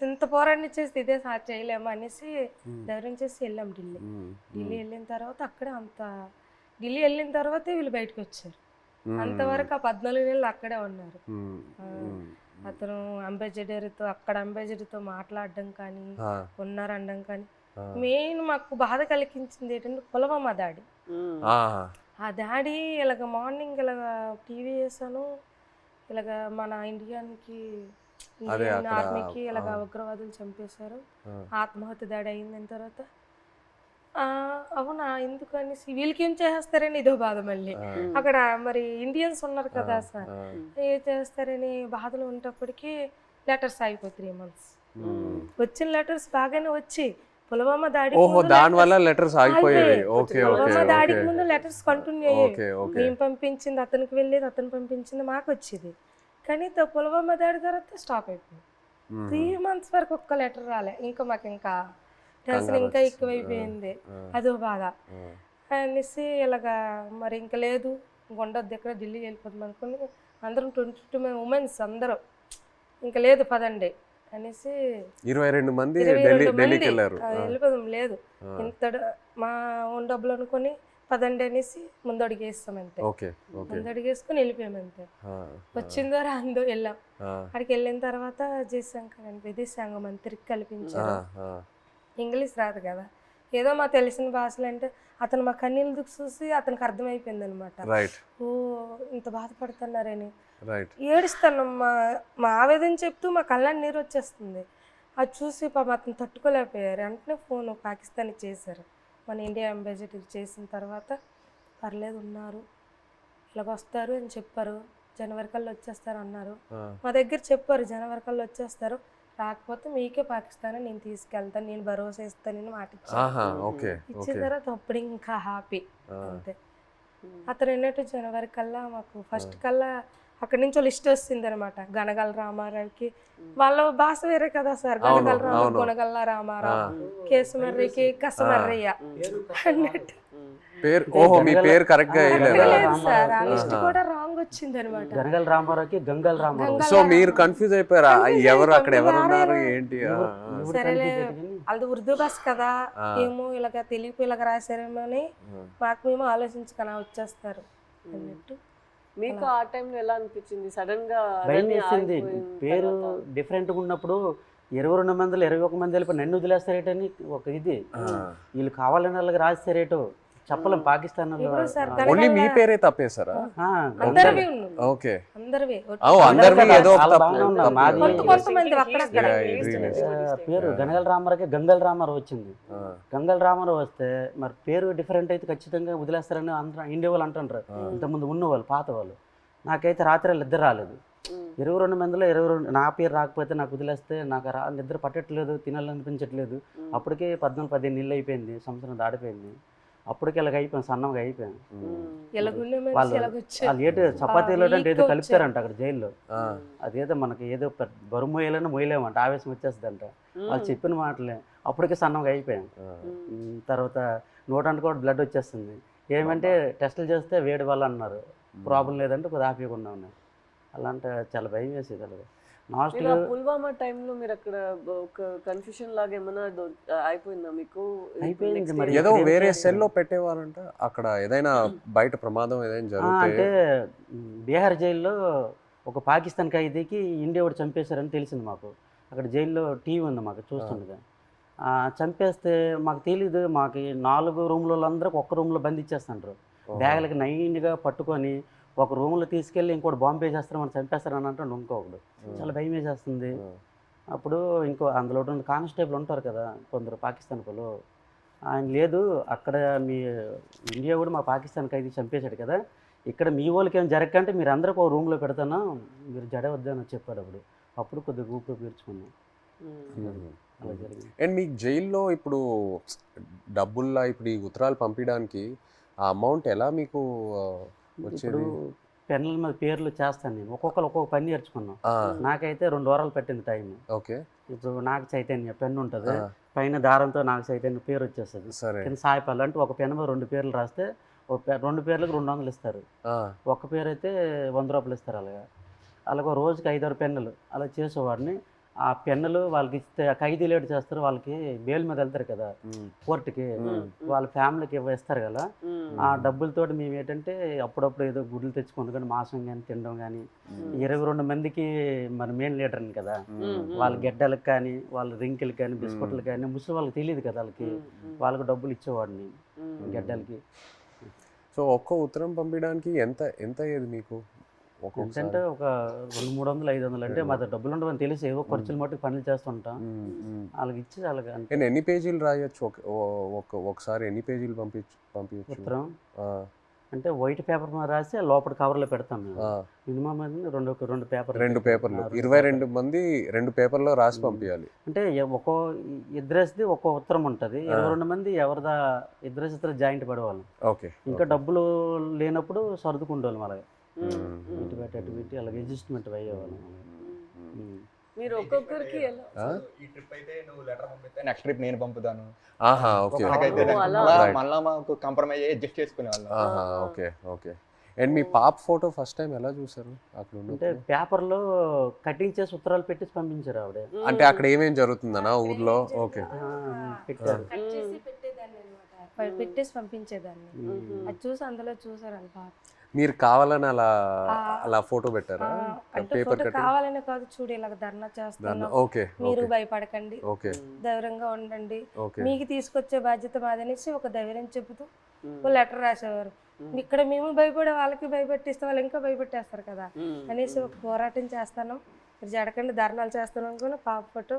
ఇంత పోరాటం చేస్తే ఇదే చేయలేము అనేసి ధైర్యం చేసి వెళ్ళాం ఢిల్లీ. ఢిల్లీ వెళ్ళిన తర్వాత అక్కడే ఢిల్లీ వెళ్ళిన తర్వాతే వీళ్ళు బయటకు వచ్చారు. అంతవరకు ఆ 14 నెలలు అక్కడే ఉన్నారు. అతను అక్కడ అంబాసిడర్తో మాట్లాడడం కానీ ఉన్నారనడం కానీ. మెయిన్ మాకు బాధ కలిగించింది ఏంటంటే పుల్వామా దాడి. ఆ దాడి ఇలాగ మార్నింగ్ ఇలాగ టీవీ వేసాను, ఇలాగ మన ఇండియాకి ఆర్మీకి ఇలాగ ఉగ్రవాదులు చంపేశారు, ఆత్మహత్య దాడి అయిందని తర్వాత అవునా ఎందుకు అనేసి వీళ్ళకి ఏం చేస్తారని ఇదో బాధ. మళ్ళీ అక్కడ మరి ఇండియన్స్ ఉన్నారు కదా సార్, ఏం చేస్తారని బాధలు ఉండేప్పటికీ లెటర్స్ అయిపోయి 3 months. వచ్చిన లెటర్స్ బాగానే వచ్చి పుల్వామా దాడికి ముందు లెటర్స్ కంటిన్యూ అయ్యాయి. మేము పంపించింది అతనికి వెళ్ళేది, అతను పంపించింది మాకు వచ్చేది. కానీ పుల్వామా దాడి తర్వాత స్టాప్ అయిపోయింది. 3 months వరకు ఒక్క లెటర్ రాలే. ఇంకా మాకు ఇంకా టెన్షన్ ఇంకా ఎక్కువైపోయింది, అదో బాధ అనేసి ఇలాగా మరి ఇంకా లేదు ఉండొద్దు ఎక్కడ ఢిల్లీ వెళ్ళిపోతాం అనుకుని అందరం 22 ఉమెన్స్ అందరూ ఇంకా లేదు పదండి అనేసి 22 మంది వెళ్ళిపోదాం, లేదు ఇంత మా ఓన్ డబ్బులు అనుకుని పదండి అనేసి ముందడుగేస్తాం అంతే. ముందడుగేసుకుని వెళ్ళిపోయాం అంతే. వచ్చిందో రాందో వెళ్ళాం. అక్కడికి వెళ్ళిన తర్వాత విదేశాంగ మంత్రికి కల్పించారు. ఇంగ్లీష్ రాదు కదా, ఏదో మా తెలిసిన భాషలు అంటే అతను మా కన్నీళ్ళు చూసి అతనికి అర్థమైపోయింది అనమాట. ఓ ఇంత బాధపడుతున్నారని ఏడుస్తాను. మా ఆవేదన చెప్తూ మా కళ్ళని నీరు వచ్చేస్తుంది. అది చూసి పాపం అతను తట్టుకోలేకపోయారు. వెంటనే ఫోన్ పాకిస్తాన్కి చేశారు. మన ఇండియా అంబాసిడర్ చేసిన తర్వాత పర్లేదు ఉన్నారు, ఇలాగ వస్తారు అని చెప్పారు, జనవరి కల్లా వచ్చేస్తారు అన్నారు. మా దగ్గర చెప్పారు జనవరి కల్లా వచ్చేస్తారు, రాకపోతే మీకే పాకిస్తాన్ నేను తీసుకెళ్తాను, నేను భరోసా ఇస్తానని మాట ఇచ్చిన తర్వాత అప్పుడు ఇంకా హ్యాపీ అంతే. అతను ఏంటంటే జనవరి కల్లా మాకు ఫస్ట్ కల్లా అక్కడి నుంచి లిస్ట్ వస్తుంది అనమాట. గనగల రామారావుకి వాళ్ళ భాష వేరే కదా సార్, గనగల రామ కొనగల్ల రామారావు, కేసుమర్రికి కసమర్రయ్య అన్నట్టు పేరు కరెక్ట్ గా సార్. ఆ లిస్ట్ కూడా రాంగ్ సాంగ్ వచ్చింది అనమాట. గనగల రామారావుకి గంగల్ రామారావు. సో మీరు కన్ఫ్యూజ్ అయిపోయారా ఎవరు అక్కడ ఎవరు ఉన్నారు ఏంటి? సరేలే అది ఉర్దూ భాష కదా, ఏమో ఇలాగ తెలుగు ఇలాగ రాశారేమో అని మాకు మేము ఆలోచించుకొని వచ్చేస్తారు అన్నట్టు. మీకు ఆ టైంలో ఎలా అనిపించింది? సడన్ గా భయం వేసింది. పేరు డిఫరెంట్గా ఉన్నప్పుడు 22 మందిలో 21 మంది వెళ్ళిపోయి నన్ను వదిలేస్తారేటని ఒక ఇది. వీళ్ళు కావాలని వాళ్ళకి రాస్తారేటో చెప్పలేం. పాకిస్తాన్ ఓన్లీ మీ పేరే తప్పేశారా? అందరివి ఉన్నాం. ఓకే, అందరివి అందరివి ఏదో ఒక కొంతమంది అక్కడక్కడ పేరు గనగల రామారావుకి గంగల్ రామారావు వచ్చింది. గంగల్ రామారావు వస్తే మరి పేరు డిఫరెంట్ అయితే ఖచ్చితంగా వదిలేస్తారని ఇండియా వాళ్ళు అంటుంటారు. ఇంతకుముందు ఉన్నవాళ్ళు పాత వాళ్ళు. నాకైతే రాత్రి ఇద్దరు రాలేదు. 22 మందిలో 22 నా పేరు రాకపోతే నాకు వదిలేస్తే నాకు నిద్ర పట్టట్లేదు, తినాలనిపించట్లేదు. అప్పటికే 14-15 నీళ్ళు అయిపోయింది, సంవత్సరం దాడిపోయింది. అప్పటికి ఇలాగ అయిపోయాను, సన్నంగా అయిపోయాను. వాళ్ళు ఏదో చపాతీలో అంటే ఏదో కలుపుతారంట అక్కడ జైల్లో. అదేదో మనకి ఏదో బరువు మోయాలని మోయలేమంట, ఆవేశం వచ్చేస్తుందంట. వాళ్ళు చెప్పిన మాటలే అప్పటికే సన్నంగా అయిపోయాను. తర్వాత నోటానికి కూడా బ్లడ్ వచ్చేస్తుంది. ఏమంటే టెస్టులు చేస్తే వేడి వల్ల అన్నారు, ప్రాబ్లం లేదంటే కొద్దిగా ఆపేయకుండా ఉన్నాయి. అలాంటి చాలా భయం వేసేది. అలాగే పుల్వామా టైంలో మీరు అక్కడ ఒక కన్ఫ్యూషన్ లాగా ఏమైనా అయిపోయిందా మీకు? అయిపోయింది. మరి ఏదో వేరే సెల్లో పెట్టేవారంట అక్కడ, ఏదైనా బయట ప్రమాదం ఏదైనా జరిగితే. అంటే బీహార్ జైల్లో ఒక పాకిస్తాన్ ఖైదీకి ఇండియా వాడు చంపేశారని తెలిసింది మాకు. అక్కడ జైల్లో టీవీ ఉంది మాకు చూస్తుండగా. చంపేస్తే మాకు తెలీదు. మాకు 4 రూమ్లలో అందరికి ఒక్క రూమ్లో బంధించేస్తుంటారు. బ్యాగులకి నైన్గా పట్టుకొని ఒక రూమ్లో తీసుకెళ్ళి ఇంకోటి బాంబు వేసేస్తారు, మనం చంపేస్తారని అంటే ఇంకొకడు. చాలా భయం వేసేస్తుంది. అప్పుడు ఇంకో అందులో కానిస్టేబుల్ ఉంటారు కదా కొందరు పాకిస్తాన్ వాళ్ళు, ఆయన లేదు అక్కడ మీ ఇండియా కూడా మా పాకిస్తాన్ ఖైదీ చంపేశాడు కదా, ఇక్కడ మీ వాళ్ళకి ఏం జరగకంటే మీరు అందరికి ఒక రూమ్లో పెడతాను, మీరు జడ వద్దని చెప్పాడు. అప్పుడు కొద్దిగా ఊపిరి పీల్చుకున్నాం. అలా జరిగింది. అండ్ మీకు జైల్లో ఇప్పుడు డబ్బుల్లా ఇప్పుడు ఈ ఉత్తరాలు పంపించడానికి ఆ అమౌంట్ ఎలా మీకు ఇప్పుడు పెన్నుల మీద పేర్లు చేస్తాను నేను. ఒక్కొక్కరు ఒక్కొక్క పని నేర్చుకున్నాం. నాకైతే 2 వారాలు పట్టింది టైం. ఓకే, ఇప్పుడు నాకు చైతన్య పెన్ను ఉంటుంది, పైన దారంతో నాకు చైతన్య పేరు వచ్చేస్తుంది. కింద సాయిపాలు అంటే ఒక పెన్ను మీద 2 పేర్లు రాస్తే 2 పేర్లకు 200 ఇస్తారు. ఒక పేరు అయితే 100 రూపాయలు ఇస్తారు. అలాగే రోజుకి 5-6 పెన్నులు అలా చేసేవాడిని. ఆ పెన్నులు వాళ్ళకి ఇస్తే ఖైదీ లేట్ చేస్తారు, వాళ్ళకి బెయిల్ మీద వెళ్తారు కదా కోర్టుకి, వాళ్ళ ఫ్యామిలీకి ఇస్తారు కదా. ఆ డబ్బులతోటి మేము ఏంటంటే అప్పుడప్పుడు ఏదో గుడ్లు తెచ్చుకొని కానీ మాంసం కానీ తినడం కానీ. 22 మందికి మన మెయిన్ లీడర్ని కదా, వాళ్ళ గెడ్డలకు కానీ వాళ్ళ రింకిలకు కానీ బిస్కెట్లు కానీ ముసలి వాళ్ళకి తెలియదు కదా, వాళ్ళకి డబ్బులు ఇచ్చేవాడిని గెడ్డలకి. సో ఒక్క ఉత్తరం పంపించడానికి ఎంత ఎంత అయ్యేది మీకు? అంటే ఒక 200-300-500 అంటే మా డబ్బులు ఉండవని తెలిసి ఏవో ఖర్చులు మట్టుకు పనులు చేస్తుంటాం. వాళ్ళకి ఇచ్చి వాళ్ళకి ఎన్ని పేజీలు రాయొచ్చు ఒకసారి? ఎన్ని పేజీలు పంపించచ్చు ఉత్తరం? అంటే వైట్ పేపర్ మీద రాసి లోపల కవర్లో పెడతాం మేము. మినిమం 2 పేపర్లు 22 మంది 2 పేపర్లో రాసి పంపించాలి. అంటే ఒక్కో ఇద్దరేసి ఒక్కో ఉత్తరం ఉంటుంది. 22 మంది ఎవరిదా ఇద్దరు జాయింట్ పడేవాళ్ళం. ఓకే, ఇంకా డబ్బులు లేనప్పుడు సర్దుకుంటేవాళ్ళం. అలాగే ఇటు పెట్టి అటు పెట్టి అలాగే అడ్జస్ట్మెంట్ అయ్యేవాళ్ళం. మీరు ఒక్కొక్కరికి ఈ ట్రిప్ అయితే నువ్వు లెటర్ పంపిస్తే నెక్స్ట్ ట్రిప్ నేను పంపుతాను. మళ్ళీ మాకు కాంప్రమైజ్ అయ్యి అడ్జస్ట్ చేసుకునేవాళ్ళం. Okay okay. అండ్ మీ పాప ఫోటో ఫస్ట్ టైం ఎలా చూసారు? అక్కడ అంటే పేపర్లో కటింగ్ చేసి ఉత్తరాలు పెట్టి పంపించారు ఆవిడ. అంటే అక్కడ ఏమేం జరుగుతుందనా ఊర్లో? ఓకే, పెట్టారు. పెట్టేసి పంపించేదాన్ని. అది చూసి అందులో చూసారు అంత. మీరు కావాలని అలా ఫోటో పెట్టారా? పేపర్ కావాలని కాదు, చూడు ఇలాగ ధర్నా చేస్తాను, మీరు భయపడకండి, ధైర్యంగా ఉండండి, మీకు తీసుకొచ్చే బాధ్యత మాదనేసి ఒక ధైర్యం చెబుతూ లెటర్ రాసేవారు. ఇక్కడ మేము భయపడే వాళ్ళకి భయపెట్టిస్తే వాళ్ళు ఇంకా భయపెట్టేస్తారు కదా అనేసి ఒక పోరాటం చేస్తాను, మీరు జడకండి ధర్నాలు చేస్తాను అనుకుని పాప ఫోటో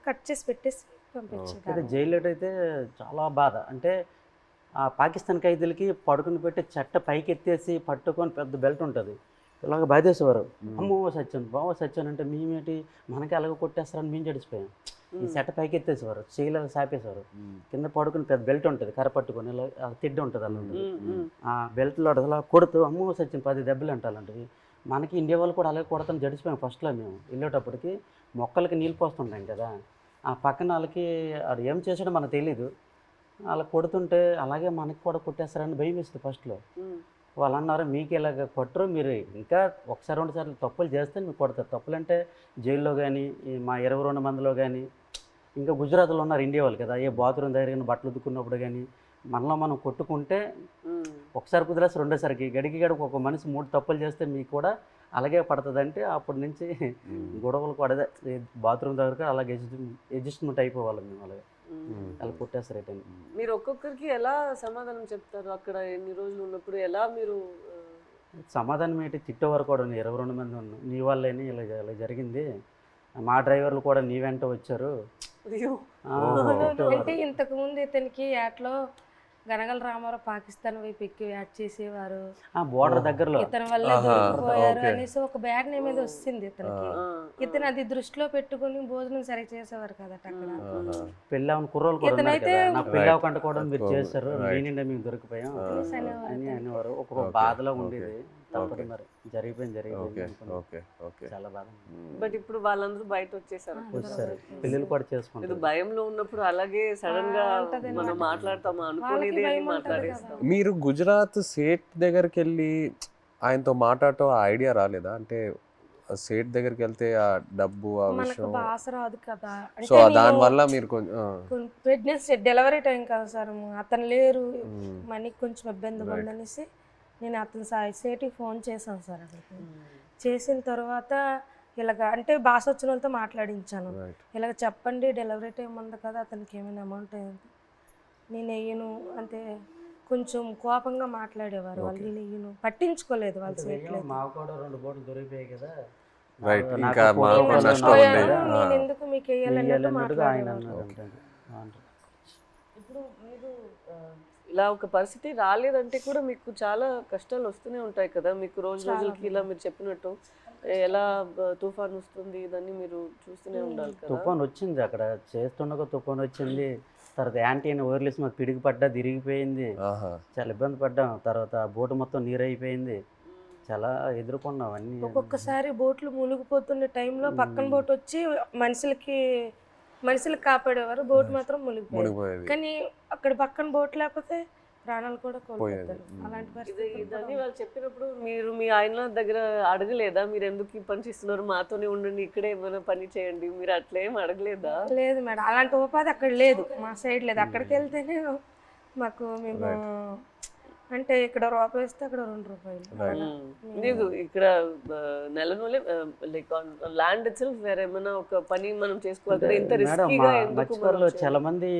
కట్ చేసి పెట్టేసి పంపించారు. జైల్లో అయితే చాలా బాధ. అంటే ఆ పాకిస్తాన్ ఖైదీలకి పడుకుని పెట్టి చెట్ట పైకి ఎత్తేసి పట్టుకొని పెద్ద బెల్ట్ ఉంటుంది ఇలాగ బాధేసేవారు. అమ్మో సచ్చాను బావ సచ్చాను అంటే మేమేంటి మనకి అలాగ కొట్టేస్తారని మేము జడిసిపోయాం. ఈ చెట్ట పైకి ఎత్తేసేవారు, చేయలేక సాపేసేవారు. కింద పడుకుని పెద్ద బెల్ట్ ఉంటుంది కర్ర పట్టుకొని ఇలా తిడ్డ ఉంటుంది అలాంటిది. ఆ బెల్ట్లో అలా కొడుతూ అమ్మో సచ్చాను 10 దెబ్బలు అంటే అలాంటివి. మనకి ఇండియా వాళ్ళు కూడా అలాగే కొడతాను జడిసిపోయాం. ఫస్ట్లో మేము వెళ్ళేటప్పటికి మొక్కలకి నీళ్ళు పోస్తుంటాం కదా, ఆ పక్కన వాళ్ళకి అది ఏం చేసాడో మనకు తెలీదు. అలా కొడుతుంటే అలాగే మనకి కూడా కొట్టేస్తారని భయం వేస్తుంది ఫస్ట్లో. వాళ్ళు అన్నారు మీకు ఇలాగ కొట్టరు, మీరు ఇంకా ఒకసారి 2 సార్లు తప్పులు చేస్తే మీకు కొడతారు. తప్పులు అంటే జైల్లో కానీ మా 22 మందిలో కానీ, ఇంకా గుజరాత్లో ఉన్నారు ఇండియా వాళ్ళు కదా, ఏ బాత్రూమ్ దగ్గర బట్టలు ఉతుక్కున్నప్పుడు కానీ మనలో మనం కొట్టుకుంటే ఒకసారి కుదిరేసి రెండోసారికి గడికి ఒక మనిషి 3 తప్పులు చేస్తే మీకు కూడా అలాగే పడుతుంది. అంటే అప్పటి నుంచి గొడవలు కూడా అదే బాత్రూమ్ దగ్గర అలాగే అడ్జస్ట్మెంట్ అయిపోవాలి మేము. అలాగే అలా కొట్టేస్తారు రిటర్న్. మీరు ఒక్కొక్కరికి ఎలా సమాధానం చెప్తారు అక్కడ ఎన్ని రోజులు ఉన్నప్పుడు? ఎలా మీరు సమాధానం ఏంటి, తిట్టేవారు కూడా 22 మంది ఉన్నాం, నీ వల్లేని ఇలా ఇలా జరిగింది, మా డ్రైవర్లు కూడా నీ వెంట వచ్చారు. అయ్యో, అంటే ఇంతకు ముందు ఇతనికి యాట్లో గనగల రామారావు పాకిస్తాన్ వైపు ఎక్కి యాడ్ చేసేవారు, బోర్డర్ దగ్గరలో ఇతని వల్ల దొరికిపోయారు అనేసి ఒక బ్యాడ్ నేమ్ మీద వచ్చింది ఇతనికి. ఇతను అది దృష్టిలో పెట్టుకుని భోజనం సరిగ్గా చేసేవారు కదా అక్కడ. పెళ్ళి అవని కుర్రోలు కూడా ఉన్నారు ఇతనైతే కదా, నాకు పెళ్ళి అవ్వకుండా కూడా మీరు చేశారు, మీ నిండా మేము దొరికిపోయాం అని అనేవారు. ఒక బాధలో ఉండేది. తప్పదు మరి, జరిగిపోయింది చాలా బాధ. బట్ ఇప్పుడు వాళ్ళందరూ బయట వచ్చేసారు, పిల్లలు కూడా చేసుకుంటారు. ఇది భయంలో ఉన్నప్పుడు అలాగే సడన్ గా మనం మాట్లాడతాము అనుకునేది అని మాట్లాడేస్తాం. మీరు గుజరాత్ సేట్ దగ్గరికి వెళ్ళి ఆయనతో మాట్లాడటం ఆ ఐడియా రాలేదా? అంటే సేట్ దగ్గరికి వెళ్తే ఆ డబ్బు ఆ మనకు విషయం, భాష రాదు కదా, సో దాని వల్ల మీరు కొంచెం ప్రెగ్నెన్సీ డెలివరీ టైం కదా సార్, అతను లేరు, మనకి కొంచెం ఇబ్బంది ఉందనేసి నేను అతను సేటికి ఫోన్ చేశాను సార్. అక్కడికి చేసిన తర్వాత ఇలాగ అంటే భాష వచ్చిన వాళ్ళతో మాట్లాడించాను, ఇలాగ చెప్పండి డెలివరీ టైం ఉంది కదా, అతనికి ఏమైనా అమౌంట్ అయింది, నేను వెయ్యను అంటే కొంచెం కోపంగా మాట్లాడేవారు వాళ్ళు. నేను వెయ్యను, పట్టించుకోలేదు వాళ్ళు. మాకు కూడా 2 బోట్లు దొరికిపోయాయి కదా, నేను ఎందుకు మీకు వెయ్యాలన్నట్టు మాట్లాడేవారు. ఇప్పుడు మీరు ఇలా ఒక పరిస్థితి రాలేదంటే కూడా మీకు చాలా కష్టాలు వస్తూనే ఉంటాయి కదా, మీకు రోజుకి ఇలా మీరు చెప్పినట్టు ఎలా తుఫాన్ వస్తుంది ఇదన్నీ మీరు చూస్తూనే ఉండాలి కదా. తుఫాన్ వచ్చింది, అక్కడ చేస్తుండగా తుఫాన్ వచ్చింది, తర్వాత యాంటీ అని ఓవర్లేసి మాకు పిడికి పడ్డా తిరిగిపోయింది, చాలా ఇబ్బంది పడ్డాం. తర్వాత బోటు మొత్తం నీరు అయిపోయింది, చాలా ఎదుర్కొన్నాం అన్ని. ఒక్కొక్కసారి బోట్లు మునిగిపోతున్న టైంలో పక్కన బోట్ వచ్చి మనుషులు కాపాడేవారు, బోట్ మాత్రం మునిగిపోయేది. కానీ అక్కడ పక్కన బోట్ లేకపోతే ప్రాణాలు కూడా కోల్పోతారు. అలాంటి పరిస్థితి ఇదని వాళ్ళు చెప్పినప్పుడు మీరు మీ ఆయన దగ్గర అడగలేదా, మీరు ఎందుకు ఈ పని చేస్తున్నారు, మాతోనే ఉండండి, ఇక్కడే ఏమైనా పని చేయండి, మీరు అట్లా ఏం అడగలేదా? లేదు మేడం, అలాంటి ఉపాధి అక్కడ లేదు, మా సైడ్ లేదు. అక్కడికి వెళ్తేనే మాకు మేము అంటే ఇక్కడ రూపాయి వేస్తే అక్కడ 2 రూపాయలు. లేదు ఇక్కడ నెలనూలే లైక్ ల్యాండ్ ఇట్సెల్ఫ్ వేరేమైనా ఒక పని మనం చేసుకోవాలి కదా, ఇంత రిస్కీగా ఎందుకు? చాలా మంది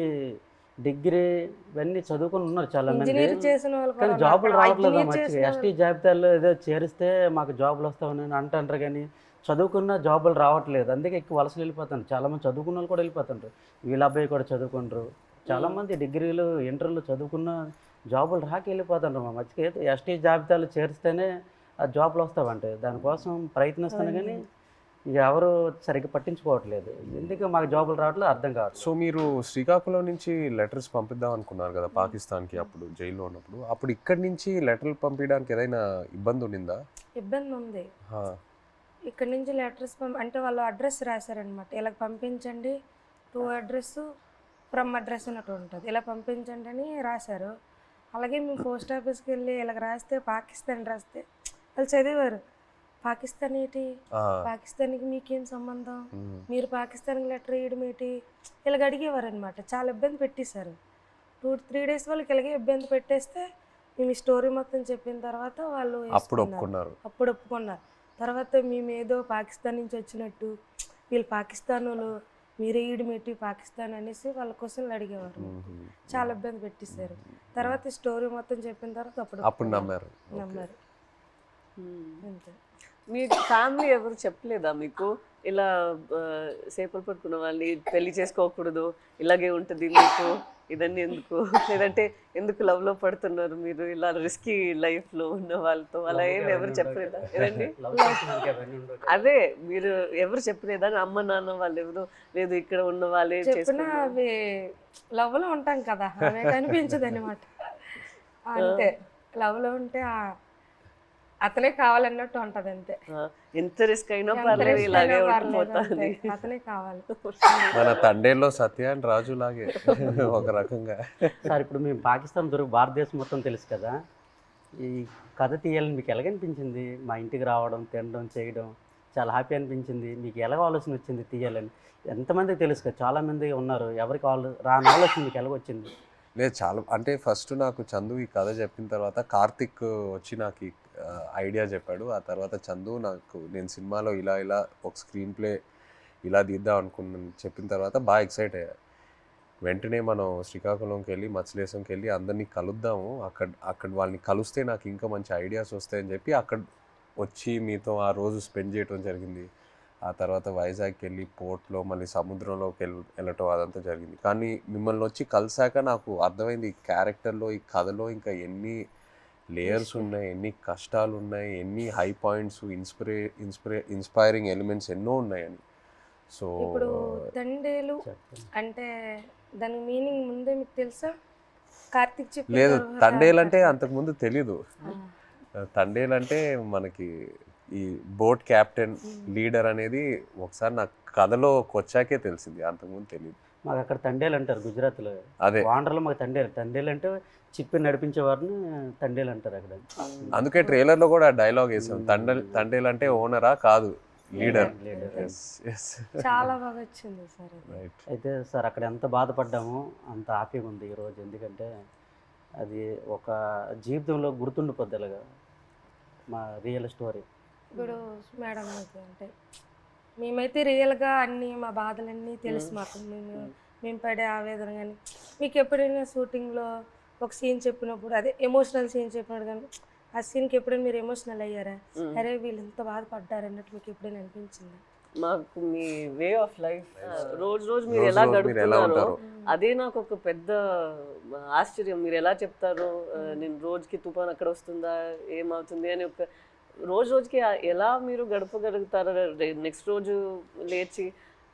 డిగ్రీ ఇవన్నీ చదువుకుని ఉన్నారు చాలా మంది, చేసిన వాళ్ళు కానీ జాబులు రావట్లేదు. మంచిగా ఎస్టీ జాబితాలో ఏదో చేరిస్తే మాకు జాబులు వస్తామని అంటారు, కానీ చదువుకున్న జాబులు రావట్లేదు. అందుకే ఎక్కువ వలసలు వెళ్ళిపోతారు. చాలా మంది చదువుకున్న వాళ్ళు కూడా వెళ్ళిపోతుంటారు. వీళ్ళ అబ్బాయి కూడా చదువుకుంటారు, చాలా మంది డిగ్రీలు ఇంటర్లు చదువుకున్న జాబులు రాక వెళ్ళిపోతుంటారు. మా మధ్యకి ఎస్టీ జాబితాలు చేరిస్తేనే ఆ జాబులు వస్తావంటే దానికోసం ప్రయత్నిస్తాను, కానీ ఇక ఎవరు సరిగ్గా పట్టించుకోవట్లేదు. ఎందుకు మాకు జాబులు రావట్లేదు అర్థం కావట్లేదు. సో మీరు శ్రీకాకుళం నుంచి లెటర్స్ పంపిద్దాం అనుకున్నారు కదా పాకిస్తాన్కి, అప్పుడు జైల్లో ఉన్నప్పుడు. అప్పుడు ఇక్కడి నుంచి లెటర్లు పంపించడానికి ఏదైనా ఇబ్బంది ఉండిందా? ఇబ్బంది ఉంది. ఇక్కడ నుంచి లెటర్స్ అంటే వాళ్ళు అడ్రస్ రాశారనమాట, ఇలా పంపించండి, టు అడ్రస్ ఫ్రమ్ అడ్రస్ అన్నట్టు ఉంటుంది, ఇలా పంపించండి అని రాశారు. అలాగే మేము పోస్ట్ ఆఫీస్కి వెళ్ళి ఇలాగ రాస్తే పాకిస్తాన్ రాస్తే వాళ్ళు చదివారు, పాకిస్తాన్ ఏంటి, పాకిస్తాన్కి మీకేం సంబంధం, మీరు పాకిస్తాన్కి లెటర్ వేయడం ఏంటి, ఇలాగ అడిగేవారు అనమాట. చాలా ఇబ్బంది పెట్టేశారు. 2-3 డేస్ వాళ్ళకి ఇలాగే ఇబ్బంది పెట్టేస్తే మేము ఈ స్టోరీ మొత్తం చెప్పిన తర్వాత వాళ్ళు అప్పుడు ఒప్పుకున్నారు. తర్వాత మేము ఏదో పాకిస్తాన్ నుంచి వచ్చినట్టు, వీళ్ళు పాకిస్తాన్ వాళ్ళు, మీరు వేయడం ఏంటి పాకిస్తాన్ అనేసి వాళ్ళ క్వశ్చన్లు అడిగేవారు. చాలా ఇబ్బంది పెట్టేశారు. తర్వాత స్టోరీ మొత్తం చెప్పిన తర్వాత అప్పుడు నమ్మారు. అంతే. మీ ఫ్యామిలీ ఎవరు చెప్పలేదా మీకు ఇలా సేపలు పట్టుకున్న వాళ్ళని పెళ్లి చేసుకోకూడదు, ఇలాగే ఉంటుంది మీకు, ఇదన్నీ ఎందుకు, లేదంటే ఎందుకు లవ్లో పడుతున్నారు మీరు ఇలా రిస్కీ లైఫ్లో ఉన్న వాళ్ళతో, అలా ఏమి ఎవరు చెప్పలేదా? ఏదండి అదే మీరు ఎవరు చెప్పలేదా? అమ్మ నాన్న వాళ్ళు ఎవరు లేదు, ఇక్కడ ఉన్న వాళ్ళే చెప్పినా అవి లవ్లో ఉంటాం కదా, అవి కనిపించదు అనమాట. అంతే, లవ్లో ఉంటే అతనే కావాలన్నట్టు ఉంటది. అంతే, ఎంత రిస్క్ అయినా పర్లేదు, ఇలాగే ఉండిపోతుంది, అతనే కావాలి. మన తండేల్లో సత్యాన్ రాజు లాగే ఒక రకంగా. సార్ ఇప్పుడు మేము పాకిస్తాన్ భారతదేశం మొత్తం తెలుసు కదా, ఈ కథ తీయాలని మీకు ఎలాగనిపించింది? మా ఇంటికి రావడం, తినడం, చేయడం చాలా హ్యాపీ అనిపించింది. మీకు ఎలాగ ఆలోచన వచ్చింది తీయాలని? ఎంతమందికి తెలుసు కదా, చాలామంది ఉన్నారు, ఎవరికి రాని ఆలోచన మీకు ఎలాగొచ్చింది? లేదు, చాలా అంటే ఫస్ట్ నాకు చందు ఈ కథ చెప్పిన తర్వాత కార్తిక్ వచ్చి నాకు ఈ ఐడియా చెప్పాడు. ఆ తర్వాత చందు నాకు నేను సినిమాలో ఇలా ఇలా ఒక స్క్రీన్ ప్లే ఇలా తీద్దాం అనుకున్నాను చెప్పిన తర్వాత బాగా ఎక్సైట్ అయ్యా. వెంటనే మనం శ్రీకాకుళంకి వెళ్ళి మత్స్యలేశంకి వెళ్ళి అందరినీ కలుద్దాము, అక్కడ వాళ్ళని కలిస్తే నాకు ఇంకా మంచి ఐడియాస్ వస్తాయని చెప్పి అక్కడ వచ్చి మీతో ఆ రోజు స్పెండ్ చేయడం జరిగింది. ఆ తర్వాత వైజాగ్కి వెళ్ళి పోర్ట్లో మళ్ళీ సముద్రంలోకి వెళ్ళటం అదంతా జరిగింది. కానీ మిమ్మల్ని వచ్చి కలిసాక నాకు అర్థమైంది ఈ క్యారెక్టర్లో, ఈ కథలో ఇంకా ఎన్ని లేయర్స్ ఉన్నాయి, ఎన్ని కష్టాలు ఉన్నాయి, ఎన్ని హై పాయింట్స్, ఇన్స్పైరింగ్ ఎలిమెంట్స్ ఎన్నో ఉన్నాయని. సో ఇప్పుడు తండేలు అంటే దాని మీనింగ్ ముందే మీకు తెలుసా? కార్తిక్ చెప్పిన లేదు, తర్వాత తండేలంటే అంతకుముందు తెలీదు. తండేలంటే మనకి ఈ బోట్ క్యాప్టెన్ లీడర్ అనేది ఒకసారి నాకు కథలోకి వచ్చాకే తెలిసింది, అంతకుముందు తెలియదు. మాకు అక్కడ తండేలు అంటారు గుజరాత్లో. అదే వాండర్లో మాకు తండేలు అంటే చిప్పి నడిపించే వారిని తండేలు అంటారు అక్కడ. అందుకే ట్రైలర్లో కూడా డైలాగ్ వేసాం, తండేలు అంటే ఓనరా కాదు, లీడర్. చాలా బాగా వచ్చింది సార్ అది. రైట్. అయితే సార్ అక్కడ ఎంత బాధపడ్డామో అంత హ్యాపీగా ఉంది ఈరోజు. ఎందుకంటే అది ఒక జీవితంలో గుర్తుండిపోద్ది అలాగా మా రియల్ స్టోరీ. ఇప్పుడు మేడం మీకు అంటే మేమైతే రియల్గా అన్నీ మా బాధలన్నీ తెలుసు మాకు, మేము పడే ఆవేదన. కానీ మీకు ఎప్పుడైనా షూటింగ్లో ఒక సీన్ చెప్పినప్పుడు, అదే ఎమోషనల్ సీన్ చెప్పినప్పుడు కానీ ఆ సీన్కి ఎప్పుడైనా మీరు ఎమోషనల్ అయ్యారా? అరే వీళ్ళు ఎంత బాధపడ్డారు అన్నట్టు మీకు ఎప్పుడైనా అనిపించిందా? మాకు మీ వే ఆఫ్ లైఫ్ రోజు రోజు మీరు ఎలా గడుపుతున్నారో అదే నాకు ఒక పెద్ద ఆశ్చర్యం. మీరు ఎలా చెప్తారు, నేను రోజుకి తుఫాన్ అక్కడ వస్తుందా, ఏమవుతుంది అని ఒక రోజు రోజుకి ఎలా మీరు గడపగలుగుతారు, నెక్స్ట్ రోజు లేచి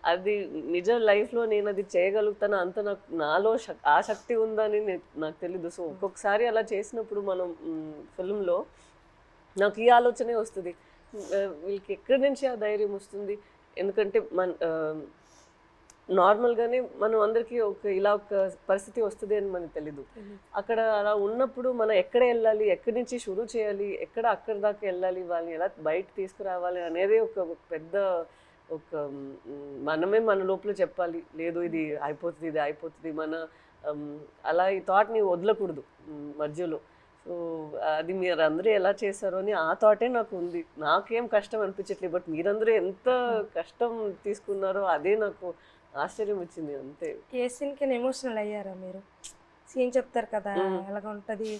అది నిజ లైఫ్లో నేను అది చేయగలుగుతాను అంత నాలో ఆ శక్తి ఉందని నాకు తెలీదు. సో ఒక్కొక్కసారి అలా చేసినప్పుడు మనం ఫిల్మ్లో నాకు ఈ ఆలోచనే వస్తుంది, వీళ్ళకి ఎక్కడి నుంచి ఆ ధైర్యం వస్తుంది? ఎందుకంటే నార్మల్గానే మనం అందరికీ ఇలా ఒక పరిస్థితి వస్తుంది అని మనకు తెలీదు. అక్కడ అలా ఉన్నప్పుడు మనం ఎక్కడ వెళ్ళాలి, ఎక్కడి నుంచి షురూ చేయాలి, అక్కడి దాకా వెళ్ళాలి, వాళ్ళని ఎలా బయట తీసుకురావాలి అనేది ఒక పెద్ద మనమే మన లోపల చెప్పాలి, లేదు ఇది అయిపోతుంది మన అలా ఈ థాట్ని వదలకూడదు మధ్యలో. సో అది మీరు అందరూ ఎలా చేశారో అని ఆ థాటే నాకు ఉంది. నాకేం కష్టం అనిపించట్లేదు, బట్ మీరందరూ ఎంత కష్టం తీసుకున్నారో అదే నాకు ఆశ్చర్యం వచ్చింది అంతే. ఏ సీన్కి ఎమోషనల్ అయ్యారా మీరు? సీన్ చెప్తారు కదా ఎలాగ ఉంటుంది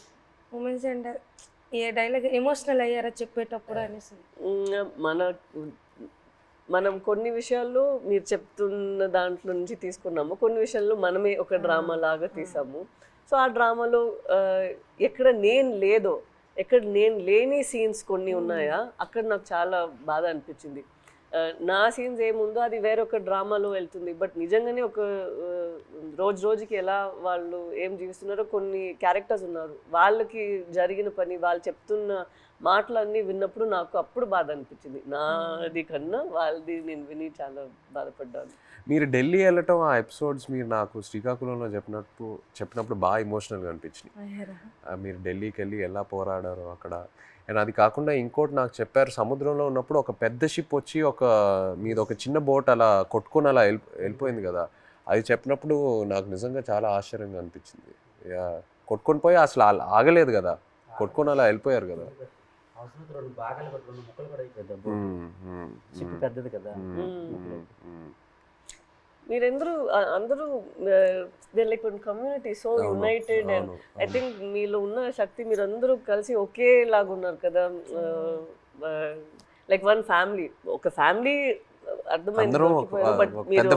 మూమెంట్స్, అంటే ఏ డైలాగ్ ఎమోషనల్ అయ్యారా చెప్పేటప్పుడు అనేసి? మనం కొన్ని విషయాల్లో మీరు చెప్తున్న దాంట్లో నుంచి తీసుకున్నాము, కొన్ని విషయాల్లో మనమే ఒక డ్రామా లాగా తీసాము. సో ఆ డ్రామాలో ఎక్కడ నేను లేని సీన్స్ కొన్ని ఉన్నాయా, అక్కడ నాకు చాలా బాధ అనిపించింది. నా సీన్స్ ఏముందో అది వేరొక డ్రామాలో వెళ్తుంది, బట్ నిజంగానే ఒక రోజుకి ఎలా వాళ్ళు ఏం జీవిస్తున్నారో కొన్ని క్యారెక్టర్స్ ఉన్నారు, వాళ్ళకి జరిగిన పని, వాళ్ళు చెప్తున్న మాటలన్నీ విన్నప్పుడు నాకు అప్పుడు బాధ అనిపించింది. నాది కన్నా వాళ్ళది నేను విని చాలా బాధపడ్డాను. మీరు ఢిల్లీ వెళ్ళటం ఆ ఎపిసోడ్స్ మీరు నాకు శ్రీకాకుళంలో చెప్పినప్పుడు బాగా ఎమోషనల్గా అనిపించినాయి. మీరు ఢిల్లీకి వెళ్ళి ఎలా పోరాడారో అక్కడ. అండ్ అది కాకుండా ఇంకోటి నాకు చెప్పారు, సముద్రంలో ఉన్నప్పుడు ఒక పెద్ద షిప్ వచ్చి మీది ఒక చిన్న బోట్ అలా కొట్టుకొని అలా వెళ్ళిపోయింది కదా, అది చెప్పినప్పుడు నాకు నిజంగా చాలా ఆశ్చర్యంగా అనిపించింది. కొట్టుకొని పోయి అసలు ఆగలేదు కదా, కొట్టుకొని అలా వెళ్ళిపోయారు కదా. పెద్దది కదా. మీరందరూ అందరూ like community so United, and I think మీలో ఉన్న శక్తి మీరందరూ కలిసి ఒకేలాగా ఉన్నారు కదా, లైక్ వన్ ఫ్యామిలీ, ఒక ఫ్యామిలీ అర్థమైంది. బట్ మీరు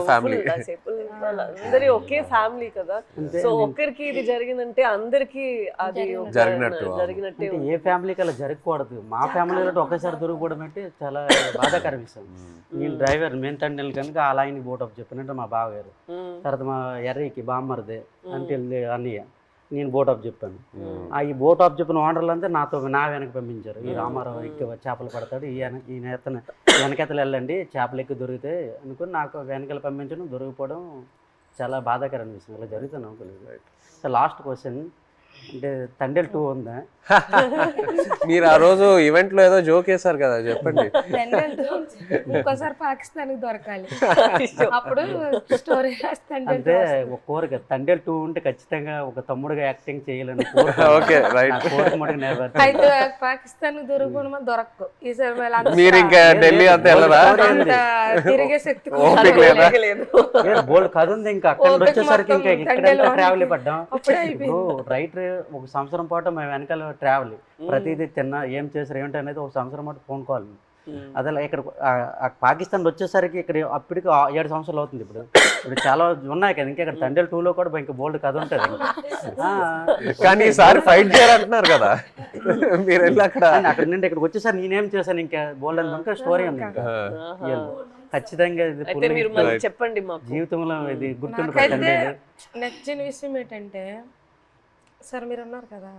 అందరి ఒకే ఫ్యామిలీ కదా, సో ఒక్కరికి ఇది జరిగిందంటే అందరికి అది జరిగినట్టే. ఏ ఫ్యామిలీకి అలా జరగకూడదు, మా ఫ్యామిలీలో ఒకేసారి దొరికిపోవడం అంటే చాలా బాధాకర విషయం. నేను డ్రైవర్ మెయిన్ తండ్రి కనుక ఆ లైన్ బోట్ ఆఫ్ చెప్పినట్టు మా బావగారు, తర్వాత మా ఎర్రకి బామ్మరిదే అంటే అన్నయ్య, నేను బోట్ ఆఫ్ చెప్పాను. ఈ బోట్ ఆఫ్ చెప్పిన ఓనర్లు అంతా నా వెనక పంపించారు. ఈ రామారావు ఎక్కి చేపలు పడతాడు, ఈ వెనకెతలు వెళ్ళండి చేపలు ఎక్కి దొరికితే అనుకుని నాకు వెనకాల పంపించడం, దొరికిపోవడం చాలా బాధాకరం అనిపిస్తుంది. అలా జరుగుతుంది అనుకోలేదు. సో లాస్ట్ క్వశ్చన్, అంటే తండేల్ 2 ఉందా? మీరు ఆ రోజు ఈవెంట్ లో ఏదో జోక్ వేశారు కదా, చెప్పండి. ఇంకోసారి పాకిస్తాన్కి దొరకాలి, అప్పుడు స్టోరీ అంటే ఒక కోరిక తండేల్ 2 ఉంటే ఖచ్చితంగా ఒక తమ్ముడుగా యాక్టింగ్ చేయాలని ఓకే రైట్. కోరిక మటుకు నెరవేర్చాలి. అయితే పాకిస్తాన్ దొరకకుండా దొరకవు ఈసారి. మీరు ఇంకా ఢిల్లీ అంతా వెళ్ళరా? అంత తిరిగే శక్తి ఓపిక లేదా? బోల్డ్ కథ ఉంది. ఇంకా అక్కడ నుండి వచ్చేసరికి ఇంకా ఇక్కడ ట్రావెల్ పడ్డాం. అప్పుడే ఇప్పుడు రైటర్ ఒక సంవత్సరం పాటు మేము వెనకాల ట్రావెల్, ప్రతిదీ తిన్నా ఏం చేశారు ఏమిటి అనేది ఒక సంవత్సరం పాటు ఫోన్ కాల్. అదే ఇక్కడ పాకిస్తాన్ వచ్చేసరికి ఇక్కడ అప్పటికి 7 సంవత్సరాలు అవుతుంది. ఇప్పుడు చాలా ఉన్నాయి కదా, ఇంకా ఇక్కడ తండేల్ 2లో కూడా ఇంకా బోల్డ్ కథ ఉంటుంది. కానీ ఈసారి ఫైట్ చేయాలంటున్నారు కదా మీరు వెళ్ళి అక్కడ. అక్కడ నుండి ఇక్కడికి వచ్చేసరికి నేనేం చేశాను, ఇంకా బోల్డ్ అని స్టోరీ ఉంది. ఇంకా ఖచ్చితంగా ఇది అయితే మీరు మళ్ళీ చెప్పండి మాకు. జీవితంలో ఇది గుర్తుండిపోతుంది. నచ్చిన విషయం ఏంటంటే సార్, మీరు ఉన్నారు కదా,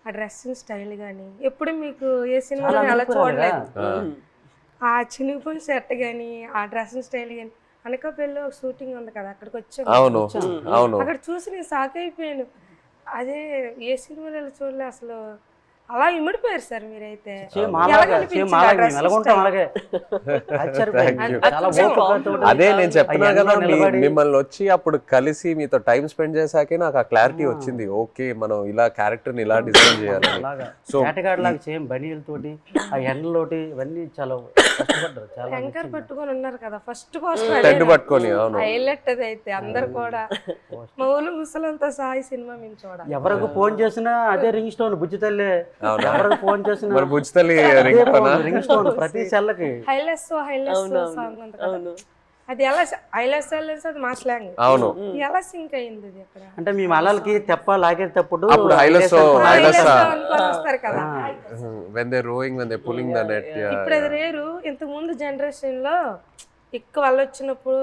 ఆ డ్రెస్సింగ్ స్టైల్ కానీ ఎప్పుడు మీకు ఏ సినిమాలో అలా చూడలేదు. ఆ చినిగిపోయిన షర్ట్ కానీ ఆ డ్రెస్సింగ్ స్టైల్ కానీ, అనకాపల్లిలో ఒక షూటింగ్ ఉంది కదా, అక్కడికి వచ్చాము. అవును అవును. అక్కడ చూసి నేను షాక్ అయిపోయాను. అదే ఏ సినిమాలో చూడలే అసలు. అలా ఇమిడిపోయారు సార్ మీరైతే. అదే నేను చెప్తున్నా కదా, మిమ్మల్ని వచ్చి అప్పుడు కలిసి మీతో టైం స్పెండ్ చేశాకే నాకు ఆ క్లారిటీ వచ్చింది. ఓకే, మనం ఇలా క్యారెక్టర్ ని ఇలా డిజైన్ చేయాలి. సో సేమ్ బనీలతోటి ఆ ఎండలోటి ఇవన్నీ చాలా కష్టపడ్డారు. చాలా యాంకర్ పట్టుకొని ఉన్నారు కదా ఫస్ట్ కోసం, టెంట్ పట్టుకొని. అవును, హైలైట్ అది అయితే అందరు కూడా మౌలు ముసలంతా సాయి సినిమా మేము చూడాలి. ఎవరికి ఫోన్ చేసినా అదే రింగ్ స్టోన్ బుజ్జి తల్లి. ఎవరికి ఫోన్ చేసినా రింగ్ స్టోన్ ప్రతి సెల్లకి. హైలెస్ సాంగ్ ఉంది కదా, అది ఎలా హైలెస్ అది మా స్లాంగ్. అవును, ఎలా సింక్ అయింది అది అక్కడ. అంటే మీ మలాలకి తెప్ప లాగేటప్పుడు వస్తారు కదా, when they rowing, when they pulling the net. ఇప్పుడు అది రేరు. ఇంతకు ముందు జనరేషన్ లో ఎక్కువ వాళ్ళు వచ్చినప్పుడు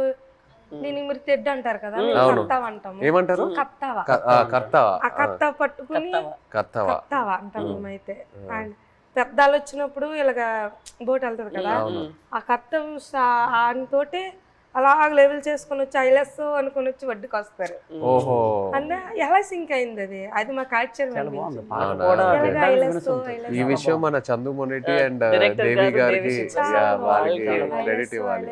నేను మీరు తెడ్డు అంటారు కదా, కత్తావా అంటాము. ఏమంటారు? కత్తావా. కర్తావా. ఆ కత్తా పట్టుకుని కత్తావా అంటాం మేమైతే. అండ్ పెద్దాలు వచ్చినప్పుడు ఇలాగా బోట్ వెళ్తుంది కదా, ఆ కత్తం తోటి అలా లెవెల్ చేసుకొని వచ్చి ఐలెస్ అనుకుని వచ్చి వడ్డీకి వస్తారు. ఓహో, అంటే ఎలా సింక్ అయింది అది. అది మాకు ఆశ్చర్యం. ఈ విషయం మన చందు మొనెటి అండ్ దేవి గారికి వాళ్ళకి క్రెడిట్ ఇవ్వాలి.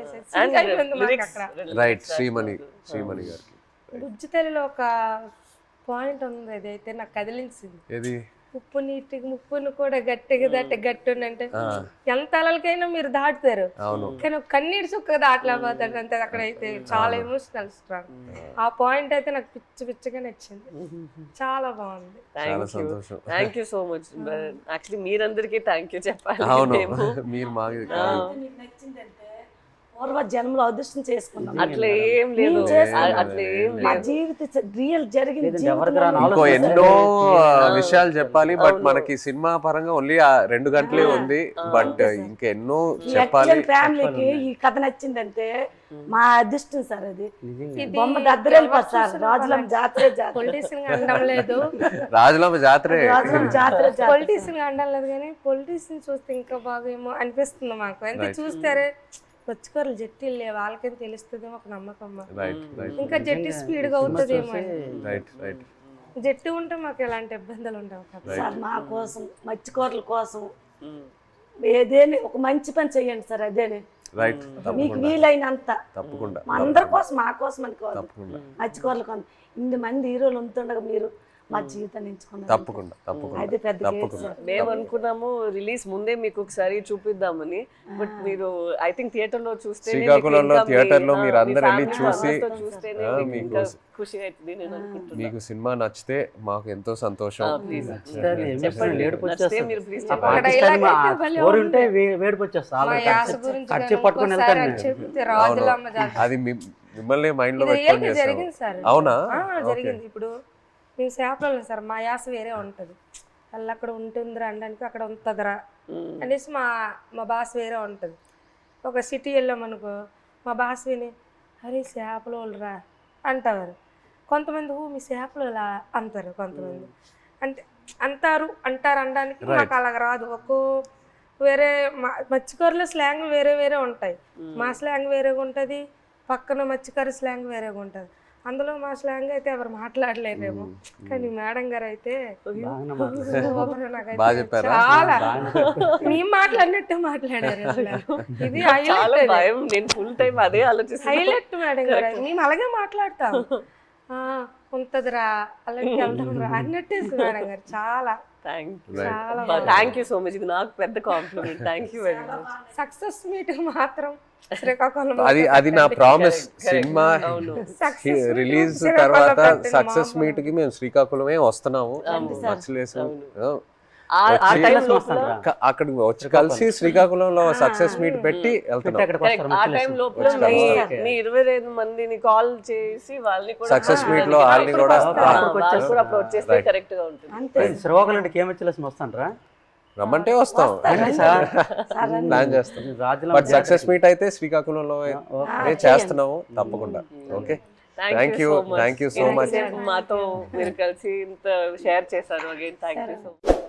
రైట్, శ్రీమణి గారికి. బుజ్జి తల్లిలో ఒక పాయింట్ ఉంది, అది అయితే నాకు కదిలించింది. ఏది? ఉప్పు నీటికి ముప్పును కూడా గట్టిగా దాటి గట్టి అంటే ఎంత అలలకైనా మీరు దాటుతారు, కానీ ఒక కన్నీటి చుక్క దాటలేకపోతాడు అంతే. అక్కడైతే చాలా ఎమోషనల్ స్ట్రాంగ్. ఆ పాయింట్ అయితే నాకు పిచ్చిగా నచ్చింది. చాలా బాగుంది. Thank you so much. Actually మీరందరికీ థ్యాంక్ యూ చెప్పాలి. అవును, మీరు మాకు పూర్వ జన్మలో అదృష్టం చేసుకున్నాం. అట్లా ఏం లేదు, అట్లా ఏం మా జీవిత రియల్ జరిగింది. ఇంకో ఎన్నో విషయాలు చెప్పాలి, బట్ మనకి సినిమా పరంగా ఓన్లీ 2 గంటలే ఉంది. బట్ ఇంకా ఎన్నో చెప్పాలి. ఫ్యామిలీకి ఈ కథ నచ్చిందంటే మా అదృష్టం సార్. అది బొమ్మ దగ్గర వెళ్ళిపోతుంది సార్. రాజులమ్మ జాతరే పొలిటీషియన్ అనడం లేదు, రాజులమ్మ జాతరే పొలిటీషియన్ అనడం లేదు, కానీ పొలిటీషియన్ చూస్తే ఇంకా బాగా ఏమో అనిపిస్తుంది మాకు. ఎంత చూస్తారే వచ్చుకోరు జట్టీలు లేవు, వాళ్ళకేం తెలుస్తుందేమో ఒక నమ్మకం. ఇంకా జట్టి స్పీడ్ గా అవుతుందేమో. జట్టు ఉంటే మాకు ఎలాంటి ఇబ్బందులు ఉండవు సార్. మా కోసం మత్స్యకారుల కోసం ఏదేని ఒక మంచి పని చెయ్యండి సార్. అదేనే మీకు వీలైనంత తప్పకుండా అందరి కోసం, మా కోసం అనుకోవాలి. మత్స్యకారుల కోసం 8 మంది హీరోలు ఉంటుండగా మీరు మా జీవితాన్ని ఎంచుకున్నారు. తప్పకుండా అది పెద్ద. మేము అనుకున్నాము రిలీజ్ ముందే మీకు ఒకసారి చూపిద్దామని, బట్ మీరు ఐ థింక్ థియేటర్ లో చూస్తే, శ్రీకాకుళంలో థియేటర్ లో మీరు అందరు వెళ్ళి చూసి ఖుషి అవుతుంది నేను అనుకుంటున్నాను. మీకు సినిమా నచ్చితే మాకు ఎంతో సంతోషం. అది మిమ్మల్ని మైండ్ లో పెట్టుకొని చేస్తాం. అవునా? జరిగింది. ఇప్పుడు మేము చేపలు సార్, మా యాస వేరే ఉంటుంది. వాళ్ళు అక్కడ ఉంటుందిరా అనడానికి అక్కడ ఉంటుందిరా అనేసి మా భాష వేరే ఉంటుంది. ఒక సిటీ వెళ్ళామనుకో మా భాష విని అరే చేపలు వాళ్ళరా అంటారు. కొంతమంది మీ చేపలు ఇలా అంటారు. కొంతమంది అంటే అంటారు అనడానికి మాకు అలాగ రాదు. ఒక్కో వేరే మత్స్యకారుల స్లాంగ్ వేరే ఉంటాయి. మా స్లాంగ్ వేరేగా ఉంటుంది, పక్కన మత్స్యకారు స్లాంగ్ వేరేగా ఉంటుంది. అందులో మా స్లాంగ్ అయితే ఎవరు మాట్లాడలేరేమో, కానీ మేడం గారు అయితే బాగానే మాట్లాడారు. సూపర్. నాకైతే బాగా చెప్పారా? చాలా మేము మాట్లాడినట్టు మాట్లాడారు అసలు. ఇది చాలా హైలైట్, భయం, నేను ఫుల్ టైం అదే ఆలోచిస్తాను. హైలైట్ మేడం గారు. మేము అలాగే మాట్లాడతాం, ఉంటదిరా అలాంటి వెళ్దాం రా అన్నట్టు మేడం గారు. చాలా థ్యాంక్ యూ సో మచ్. ఇది నాకు పెద్ద compliment. Thank you very much. Success meet మాత్రం శ్రీకాకుళం అది నా ప్రామిస్. సినిమా అవును. రిలీజ్ తర్వాత సక్సెస్ మీట్ కి మేము శ్రీకాకుళమే వస్తున్నాము. మచ్చలేసు ఆ టైం లోపల అక్కడికి వచ్చి కలిసి శ్రీకాకుళంలో సక్సెస్ మీట్ పెట్టి వెళ్తున్నాం. ఎక్కడికి వస్తారు ఆ టైం లోపల మీ 25 మందిని కాల్ చేసి వాళ్ళని కూడా సక్సెస్ మీట్ లో వాళ్ళని కూడా అప్పుడు వచ్చేస్తే కరెక్ట్ గా ఉంటుంది. శ్రీకాకుళం అంటే కేమచ్చలేసి వస్తానరా? రమ్మంటే వస్తాం, ప్లాన్ చేస్తాం. బట్ సక్సెస్ మీట్ అయితే శ్రీకాకుళంలో చేస్తున్నాము తప్పకుండా. Okay, thank you so much. మాతో మీరు కలిసి ఇంత షేర్ చేశారు. Again thank you so much.